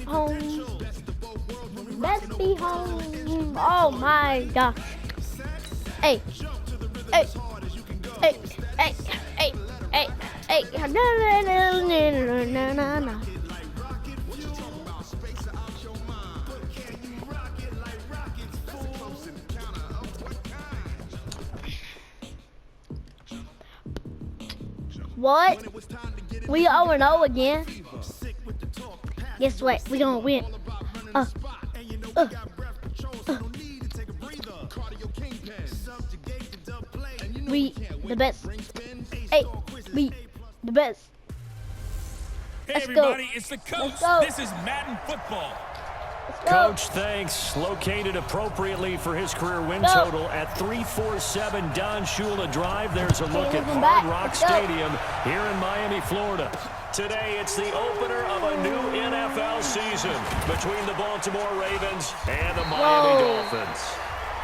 home. Best be home. Oh my God. Hey, hey, hey, hey, hey, hey, hey. Na na na na na na na. What? We 0-0 again. Guess what? We gonna win. We the best. Hey, we the best. Hey Let's everybody, go. it's the coach. Let's go. This is Madden football. Coach, thanks. Located appropriately for his career win total at 347 Don Shula Drive. There's a look at Hard Rock Stadium here in Miami, Florida. Today, it's the opener of a new NFL season between the Baltimore Ravens and the Miami Dolphins.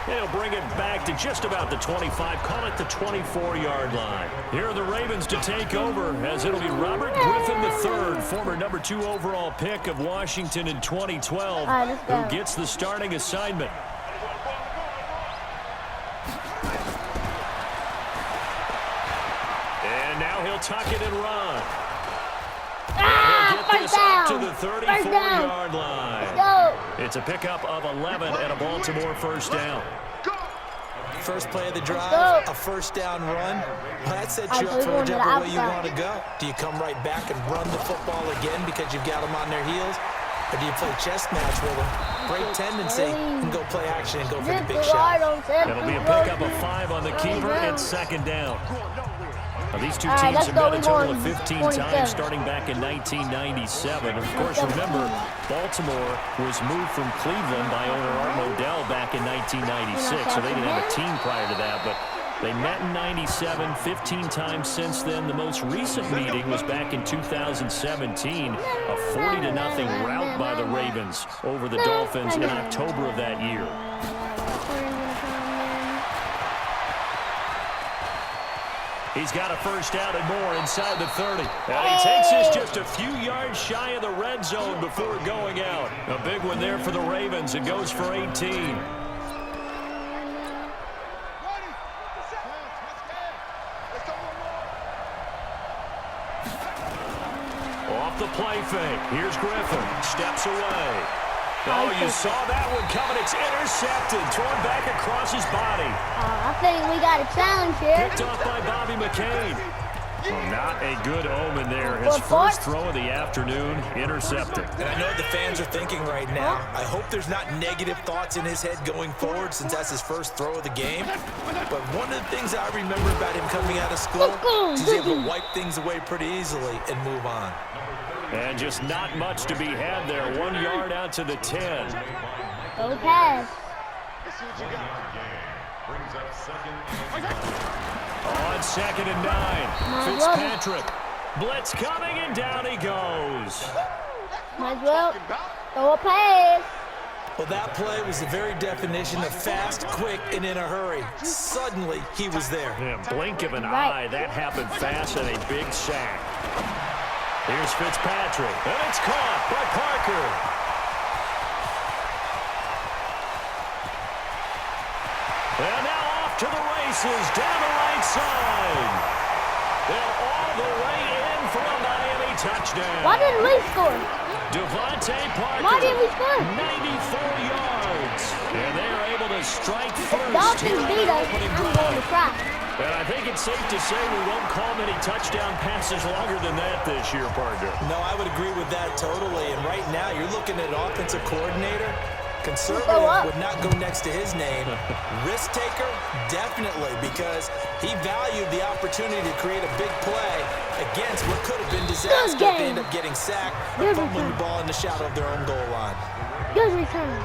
They'll bring it back to just about the 25, call it the 24-yard line. Here are the Ravens to take over, as it'll be Robert Griffin III, former number 2 overall pick of Washington in 2012, who gets the starting assignment. And now he'll tuck it and run. He'll get this up to the 34-yard line. It's a pickup of 11 and a Baltimore first down. First play of the drive, a first down run. Well, that sets you up for whichever way you want to go. Do you come right back and run the football again because you've got them on their heels? Or do you play chess match with them? Great tendency, and go play action and go for the big shot. It'll be a pickup of 5 on the keeper. It's second down. Now, these two teams have met a total of 15 times starting back in 1997. Of course, remember, Baltimore was moved from Cleveland by owner Art Modell back in 1996, so they didn't have a team prior to that, but they met in 97, 15 times since then. The most recent meeting was back in 2017, a 40-0 rout by the Ravens over the Dolphins in October of that year. He's got a first down and more inside the 30. And he takes this just a few yards shy of the red zone before going out. A big one there for the Ravens. It goes for 18. Off the play fake. Here's Griffin. Steps away. Oh, you saw that one coming. It's intercepted. Thrown back across his body. I think we got a challenge here. Picked off by Bobby McCain. Well, not a good omen there. His first throw of the afternoon, intercepted. And I know the fans are thinking right now, I hope there's not negative thoughts in his head going forward since that's his first throw of the game. But one of the things I remember about him coming out of school is he's able to wipe things away pretty easily and move on. And just not much to be had there. 1 yard out to the 10. Go pass. On 2nd and 9. Fitzpatrick. Blitz coming, and down he goes. Might as well throw a pass. Well, that play was the very definition of fast, quick, and in a hurry. Suddenly, he was there. Yeah, blink of an eye. That happened fast, and a big sack. Here's Fitzpatrick, and it's caught by Parker. And now off to the races, down the right side. And all the way in for a Miami touchdown. Why didn't we score? Devontae Parker, Why didn't we score? 94 yards. And they're able to strike first. Dolphins beat us. I'm going to cry. And I think it's safe to say we won't call many touchdown passes longer than that this year, partner. No, I would agree with that totally. And right now, you're looking at offensive coordinator. Conservative would not go next to his name. Risk taker, definitely, because he valued the opportunity to create a big play against what could have been disaster if they end up getting sacked or fumbling the ball in the shadow of their own goal line. Good return.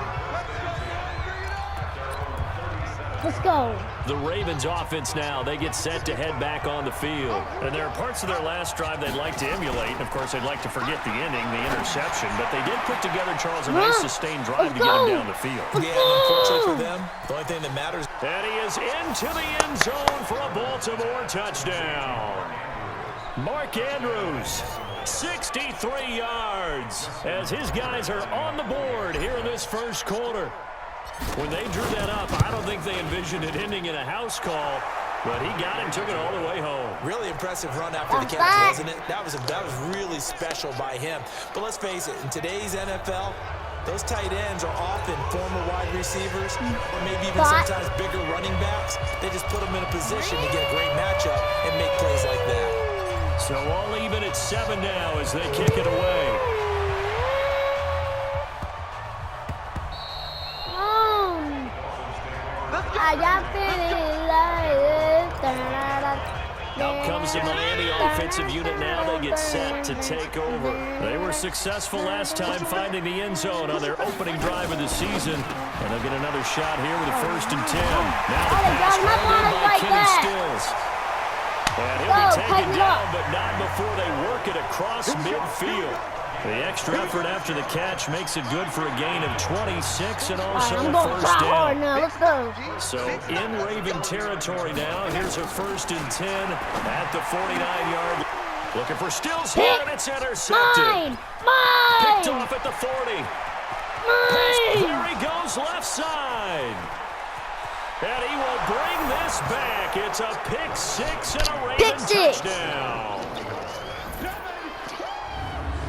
Let's go. The Ravens offense now, they get set to head back on the field. And there are parts of their last drive they'd like to emulate. And of course, they'd like to forget the inning, the interception. But they did put together, Charles, a nice sustained drive to get him down the field. Yeah, unfortunately for them, the only thing that matters. And he is into the end zone for a Baltimore touchdown. Mark Andrews, 63 yards, as his guys are on the board here in this first quarter. When they drew that up, I don't think they envisioned it ending in a house call, but he got it and took it all the way home. Really impressive run after the catch, wasn't it? That was really special by him. But let's face it, in today's NFL, those tight ends are often former wide receivers or maybe even sometimes bigger running backs. They just put them in a position to get a great matchup and make plays like that. So all even at 7 now as they kick it away. I got finished. Out comes the Miami offensive unit now. They get set to take over. They were successful last time finding the end zone on their opening drive of the season. And they'll get another shot here with a 1st and 10. Now the pass rolled in by Kenny Stills. And he'll be taken down, but not before they work it across midfield. The extra effort after the catch makes it good for a gain of 26 and also a first down. Now. Let's go. So in Raven territory now. Here's a 1st and 10 at the 49-yard. Looking for Stills here, and it's intercepted. Picked off at the 40. There he goes left side. And he will bring this back. It's a pick 6 and a Raven touchdown.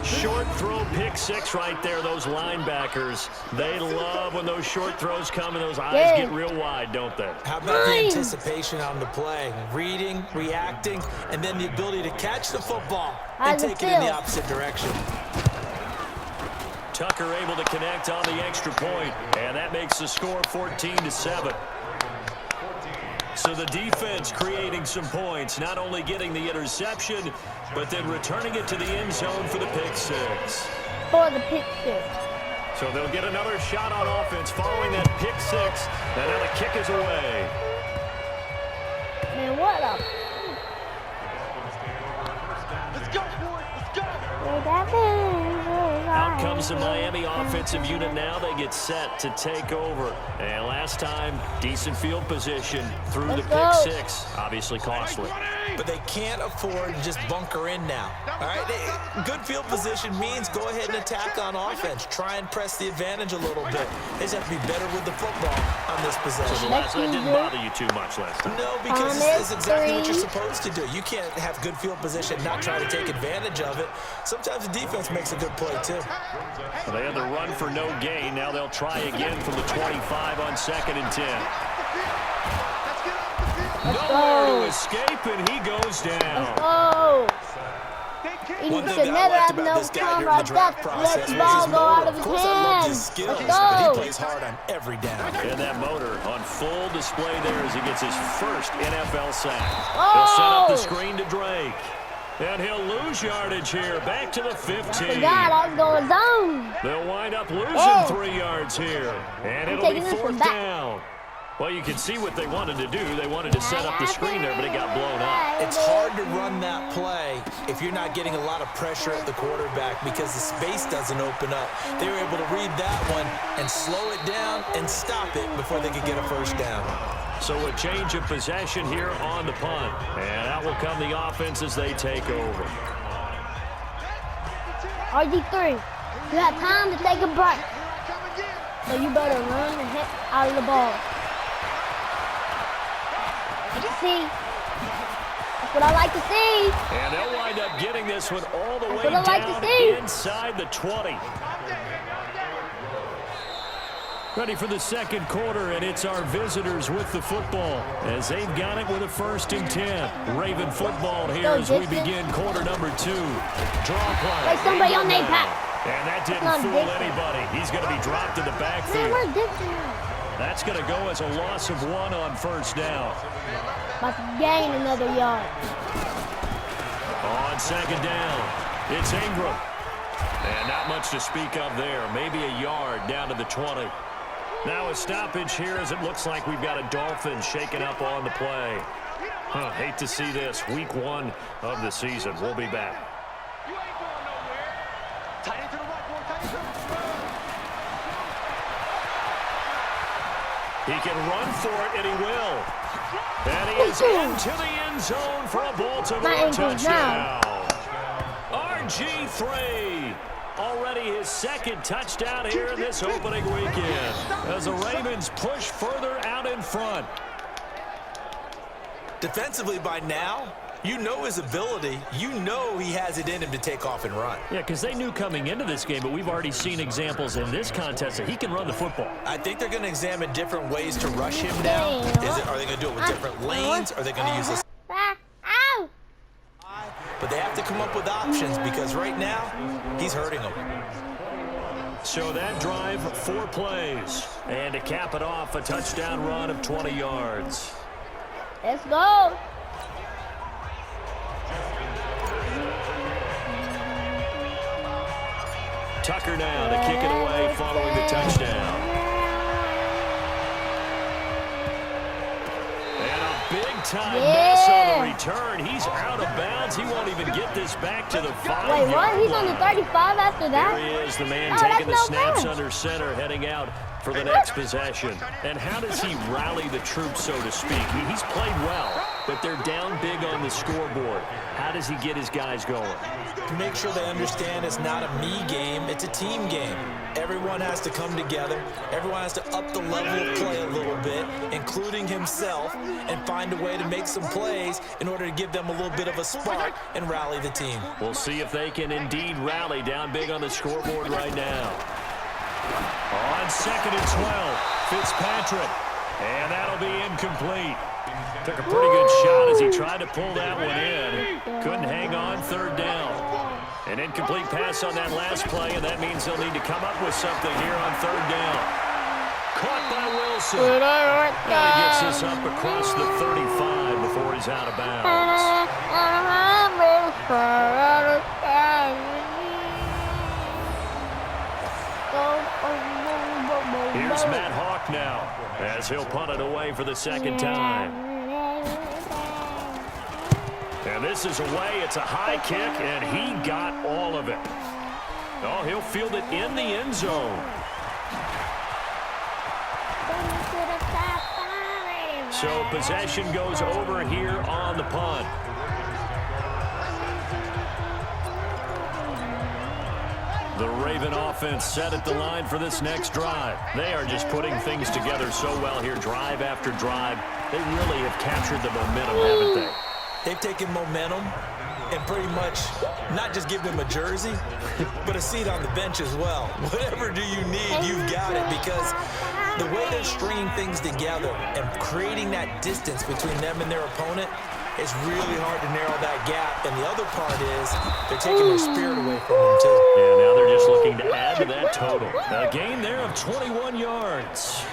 Short throw, pick 6 right there. Those linebackers, they love when those short throws come and those eyes get real wide, don't they? How about the anticipation on the play? Reading, reacting, and then the ability to catch the football and take it in the opposite direction. Tucker able to connect on the extra point, and that makes the score 14-7. So the defense creating some points, not only getting the interception, but then returning it to the end zone for the pick 6. For the pick 6. So they'll get another shot on offense following that pick 6, and now the kick is away. Man, what up? Let's go, boy. Let's go. Out comes the Miami offensive unit now. They get set to take over. And last time, decent field position through the pick 6. Obviously costly. But they can't afford to just bunker in now. All right, good field position means go ahead and attack on offense. Try and press the advantage a little bit. They just have to be better with the football on this possession. So the last one didn't bother you too much last time? No, because this is exactly what you're supposed to do. You can't have good field position, not try to take advantage of it. Sometimes the defense makes a good play, too. Well, they had the run for no gain. Now they'll try again from the 25 on 2nd and 10. Nowhere to escape, and he goes down. Oh! He should never have no time like that to let the ball go out of his hands. Let's But he go! plays hard on every down. And that motor on full display there as he gets his first NFL sack. He'll set up the screen to Drake. And he'll lose yardage here, back to the 15. God, I was going down. They'll wind up losing 3 yards here. And it'll be taking this 4th one back. down. Well, you can see what they wanted to do. They wanted to set up the screen there, but it got blown up. It's hard to run that play if you're not getting a lot of pressure at the quarterback because the space doesn't open up. They were able to read that one and slow it down and stop it before they could get a first down. So a change of possession here on the punt. And out will come the offense as they take over. RG3, you have time to take a break. So you better run the heck out of the ball. See? That's what I like to see. And they'll wind up getting this one all the way what I like to down see. inside the 20. Ready for the second quarter, and it's our visitors with the football as they've got it with a 1st and 10. Raven football here as we begin quarter number 2. Draw play. Like somebody on their back. And that didn't fool anybody. He's going to be dropped in the Man, backfield. where's Dixon at? That's going to go as a loss of 1 on 1st down. About to gain another yard. On 2nd down, it's Ingram. And not much to speak of there. Maybe a yard down to the 20. Now a stoppage here as it looks like we've got a Dolphin shaking up on the play. Hate to see this. Week 1 of the season. We'll be back. He can run for it, and he will. And he is into the end zone for a Baltimore touchdown. RG3. Already his second touchdown here in this opening weekend as the Ravens push further out in front. Defensively by now, you know his ability. You know he has it in him to take off and run. Yeah, because they knew coming into this game, but we've already seen examples in this contest that he can run the football. I think they're going to examine different ways to rush him now. Are they going to do it with different lanes? Are they going to use this? But they have to come up with options because right now, he's hurting them. So that drive, 4 plays. And to cap it off, a touchdown run of 20 yards. Let's go. Tucker now to kick it away following the touchdown. And a big-time mess on the return. He's out of bounds. He won't even get this back to the 5-yard Wait, what? He's on the 35 after that? There he is, the man taking the snaps under center, heading out for the next possession. And how does he rally the troops, so to speak? He's played well, but they're down big on the scoreboard. How does he get his guys going? To make sure they understand it's not a me game, it's a team game. Everyone has to come together. Everyone has to up the level of play a little bit, including himself, and find a way to make some plays in order to give them a little bit of a spark and rally the team. We'll see if they can indeed rally down big on the scoreboard right now. On 2nd and 12, Fitzpatrick, and that'll be incomplete. Took a pretty good shot as he tried to pull that one in. Couldn't hang on, 3rd down. An incomplete pass on that last play, and that means they'll need to come up with something here on 3rd down. Caught by Wilson. And he gets this up across the 35 before he's out of bounds. Here's Matt Hawk now as he'll punt it away for the 2nd time. And this is away. It's a high kick, and he got all of it. Oh, he'll field it in the end zone. So possession goes over here on the punt. The Raven offense set at the line for this next drive. They are just putting things together so well here, drive after drive. They really have captured the momentum, haven't they? They've taken momentum and pretty much not just give them a jersey, but a seat on the bench as well. Whatever do you need, you've got it, because the way they're stringing things together and creating that distance between them and their opponent, it's really hard to narrow that gap. And the other part is they're taking their spirit away from them, too. Yeah, now they're just looking to add to that total. A gain there of 21 yards.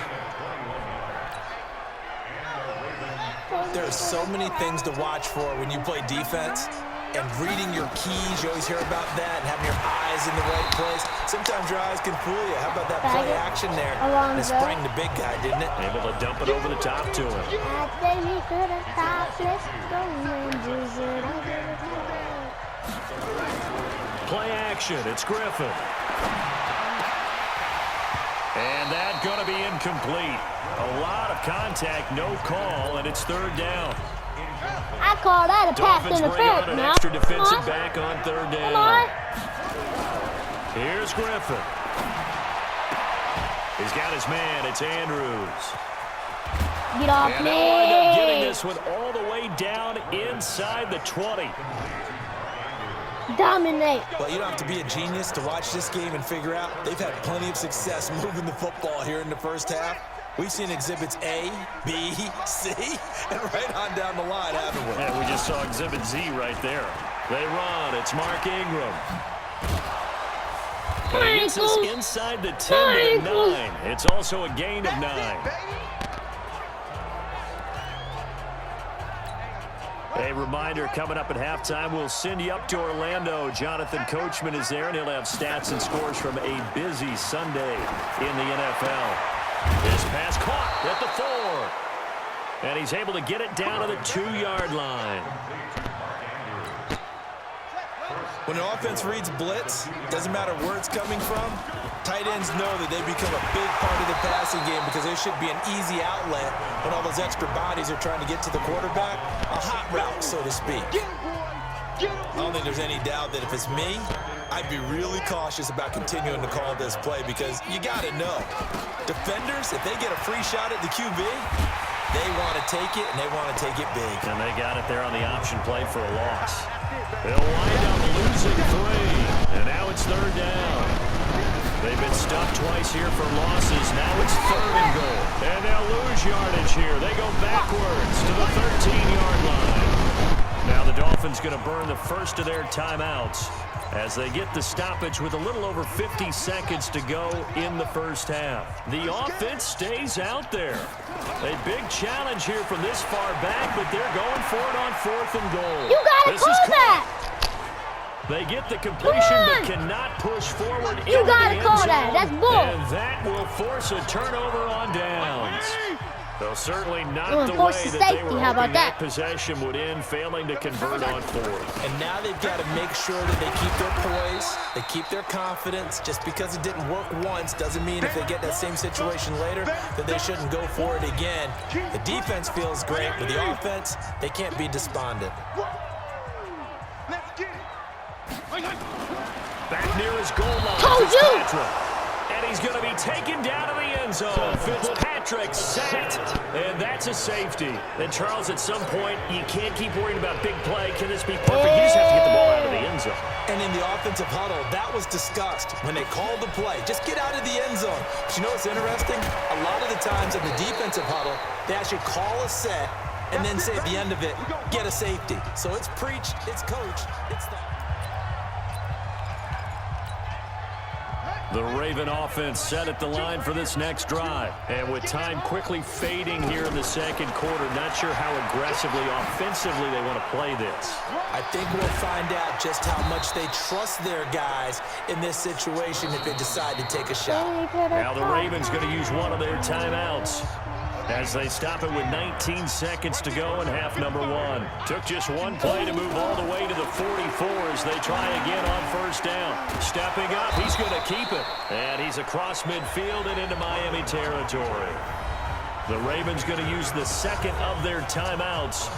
There's so many things to watch for when you play defense. And reading your keys, you always hear about that, and having your eyes in the right place. Sometimes your eyes can fool you. How about that play action there? And it sprang the big guy, didn't it? Able to dump it over the top to him. Play action. It's Griffin. And that's going to be incomplete. A lot of contact, no call, and it's 3rd down. I call that a pass Dolphins bring interference on an now. extra defensive back on 3rd down. Come on. Here's Griffin. He's got his man. It's Andrews. Get off and me. they'll wind up getting this one all the way down inside the 20. Dominate. Well, you don't have to be a genius to watch this game and figure out they've had plenty of success moving the football here in the first half. We've seen exhibits A, B, C, and right on down the line, haven't we? Yeah, we just saw exhibit Z right there. They run. It's Mark Ingram. And he gets us inside the 10 to 9. It's also a gain of 9. A reminder, coming up at halftime, we'll send you up to Orlando. Jonathan Coachman is there, and he'll have stats and scores from a busy Sunday in the NFL. This pass caught at the 4. And he's able to get it down to the 2-yard line. When an offense reads blitz, doesn't matter where it's coming from, Tight ends know that they become a big part of the passing game because there should be an easy outlet when all those extra bodies are trying to get to the quarterback. A hot route, so to speak. I don't think there's any doubt that if it's me, I'd be really cautious about continuing to call this play because you got to know. Defenders, if they get a free shot at the QB, they want to take it, and they want to take it big. And they got it there on the option play for a loss. They'll wind up losing 3, and now it's 3rd down. They've been stopped twice here for losses. Now it's 3rd and goal. And they'll lose yardage here. They go backwards to the 13-yard line. Now the Dolphins going to burn the first of their timeouts as they get the stoppage with a little over 50 seconds to go in the first half. The offense stays out there. A big challenge here from this far back, but they're going for it on 4th and goal. You gotta call that. They get the completion but cannot push forward. You gotta call that. That's bull. And that will force a turnover on downs. Though certainly not the way that they were hoping that possession would end, failing to convert on 4th. And now they've got to make sure that they keep their poise, they keep their confidence. Just because it didn't work once doesn't mean if they get that same situation later that they shouldn't go for it again. The defense feels great, but the offense, they can't be despondent. Back near his goal line. Told you! And he's going to be taken down to the end zone. Fitzpatrick sacked, and that's a safety. And Charles, at some point, you can't keep worrying about big play. Can this be perfect? You just have to get the ball out of the end zone. And in the offensive huddle, that was discussed when they called the play. Just get out of the end zone. But you know what's interesting? A lot of the times in the defensive huddle, they actually call a set and then say at the end of it, get a safety. So it's preached, it's coached, it's the... The Raven offense set at the line for this next drive. And with time quickly fading here in the second quarter, not sure how aggressively, offensively they want to play this. I think we'll find out just how much they trust their guys in this situation if they decide to take a shot. Now the Ravens going to use one of their timeouts as they stop it with 19 seconds to go in half number 1. Took just one play to move all the way to the 44 as they try again on 1st down. Stepping up, he's going to keep it. And he's across midfield and into Miami territory. The Ravens going to use the second of their timeouts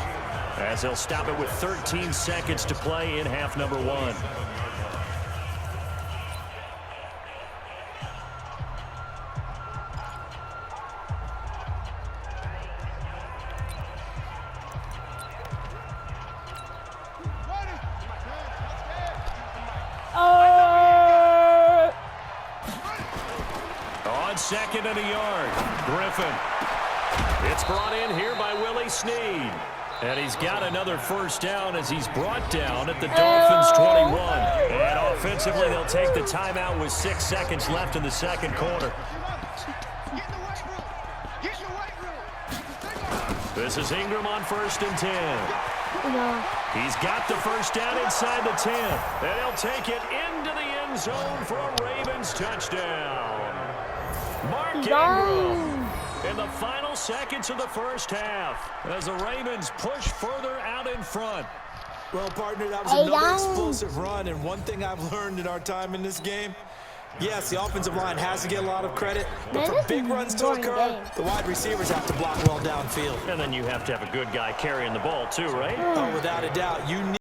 as they'll stop it with 13 seconds to play in half number 1. On 2nd and a yard, Griffin. It's brought in here by Willie Snead. And he's got another 1st down as he's brought down at the Dolphins' 21. And offensively, they'll take the timeout with 6 seconds left in the second quarter. This is Ingram on 1st and 10. He's got the 1st down inside the 10. And he'll take it into the end zone for a Ravens touchdown. Mark Ingram in the final seconds of the first half as the Ravens push further out in front. Well, partner, that was another explosive run, and one thing I've learned in our time in this game, yes, the offensive line has to get a lot of credit, but for big runs to occur, the wide receivers have to block well downfield. And then you have to have a good guy carrying the ball too, right? Oh, without a doubt. You need